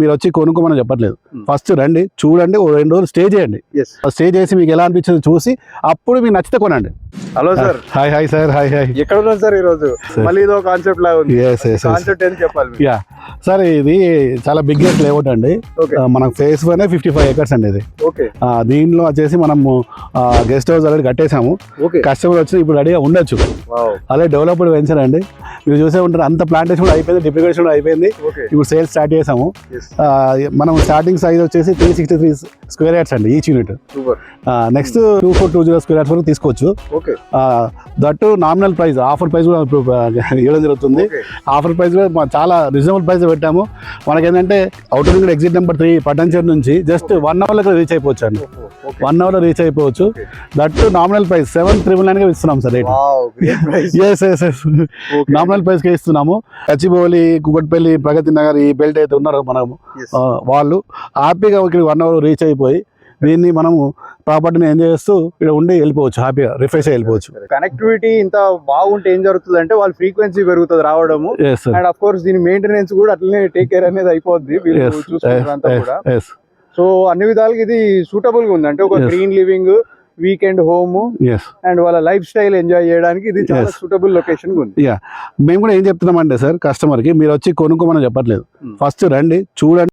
మీరు వచ్చి కొనుక్కోమని చెప్పట్లేదు. ఫస్ట్ రండి, చూడండి, ఓ 2 రోజులు స్టే చేయండి. స్టే చేసి మీకు ఎలా అనిపించింది చూసి అప్పుడు మీకు నచ్చితే కొనండి. Hello sir. Hi sir. Hi. ఎక్కడ ఉన్నాం సార్ ఈ రోజు? మళ్ళీ ఇదో కాన్సెప్ట్ లాగా ఉంది. కాన్సెప్ట్ ఏంటి చెప్పాలి? యా సార్, ఇది చాలా బిగ్గెస్ట్ లేఅవుట్ అండి. మనకు ఫేస్ 1 55 acres అండి ఇది. దీనిలో వచ్చేసి మనము గెస్ట్ హౌస్ ఆల్రెడీ కట్టేసాము. కస్టమర్ వచ్చి ఇప్పుడు రెడీగా ఉండొచ్చు. అదే డెవలప్డ్ వెంచర్ అండి. మీరు చూసే ఉంటారు, అంత ప్లాంటేషన్ కూడా అయిపోయింది, డిప్లికేషన్ కూడా అయిపోయింది. ఇప్పుడు సేల్స్ స్టార్ట్ చేసాము. మనం స్టార్టింగ్ సైజ్ వచ్చేసి 363 square yards అండి each unit. Next 2420 square yards వరకు తీసుకోవచ్చు. That nominal price, offer price కూడా ఇవ్వడం జరుగుతుంది. ఆఫర్ ప్రైస్ కూడా చాలా రీజనబుల్ ప్రైస్ పెట్టాము. మనకేంటంటే outer ring exit number 3 Patancheru నుంచి జస్ట్ 1 hour రీచ్ అయిపోవచ్చు అండి. 1 hour రీచ్ అయిపోవచ్చు. దట్ నామినల్ ప్రైస్ 7,999 ఇస్తున్నాం సార్. నామినల్ ప్రైస్ కే ఇస్తున్నాము. గచ్చిబౌలి, కుకట్పల్లి, ప్రగతి నగర్ ఈ బెల్ట్ అయితే ఉన్నారో మనము వాళ్ళు హ్యాపీగా ఇక్కడ 1 hour రీచ్ అయిపోయి దీన్ని మనము ప్రాపర్టీని ఎంజాయ్ చేస్తూ ఇక్కడ ఉండి వెళ్ళిపోవచ్చు, హ్యాపీగా రిఫ్రెష్ అయ్యి వెళ్ళిపోవచ్చు. కనెక్టివిటీ ఇంత బాగుంటే ఏం జరుగుతుంది అంటే వాళ్ళ ఫ్రీక్వెన్సీ పెరుగుతుంది రావడము. అండ్ ఆఫ్ కోర్స్ దీని మెయింటెనెన్స్ కూడా అట్లనే టేక్ కేర్ అనేది అయిపోద్ది. సో అన్ని విధాలుగా ఇది సూటబుల్ గా ఉంది. అంటే ఒక green living, weekend home and వాళ్ళ లైఫ్ స్టైల్ ఎంజాయ్ చేయడానికి ఇది చాలా సూటబుల్ లొకేషన్ ఉంది. మేము కూడా ఏం చెప్తున్నామంటే సార్, కస్టమర్ కి మీరు వచ్చి కొనుక్కోమని చెప్పట్లేదు. ఫస్ట్ రండి, చూడండి.